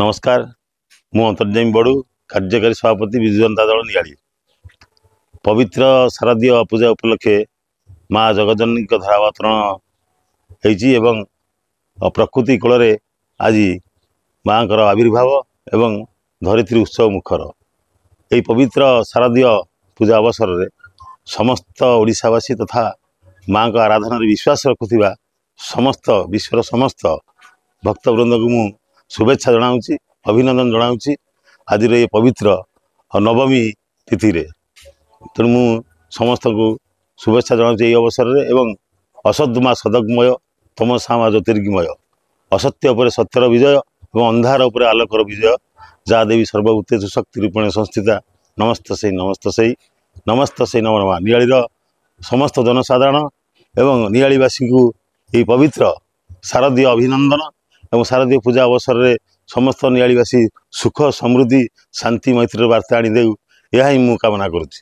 नमस्कार मु अंतर्जामी बड़ू कार्यकारी सभापति विजु जनता दल नियाली। पवित्र शारदीय पूजा उपलक्षे माँ जगजननी धारावतरण एवं प्रकृति कूल आज माँ आविर्भाव एवं धरित्री उत्सव मुखर यही पवित्र शारदीय पूजा अवसर में समस्त ओडिशावासी तथा माँ का आराधना विश्वास रखुवा समस्त विश्वर समस्त भक्तवृंद को मु शुभेच्छा जनाऊँगी, अभिनंदन जनाऊँगी आज ये पवित्र नवमी तिथि रे। तेणु मु समस्त को शुभेच्छा जनाऊँगी यही अवसर में एवं असद्मा सदगमय तमसामा ज्योतिर्गमय असत्य उपर सत्यर विजय और अंधार उपर आलोकर विजय जहाँ देवी सर्वभूतेषु शक्ति रूपेण संस्थिता नमस्त से नमो नमः। नियालीर समस्त जनसाधारण एवं नियालीवासी को यही पवित्र शारदीय अभिनंदन एवं शारदीय पूजा अवसर में समस्त नियालीवासी सुख समृद्धि शांति मैत्री वार्ता आनी देउ यह ही मु कामना करुच्ची।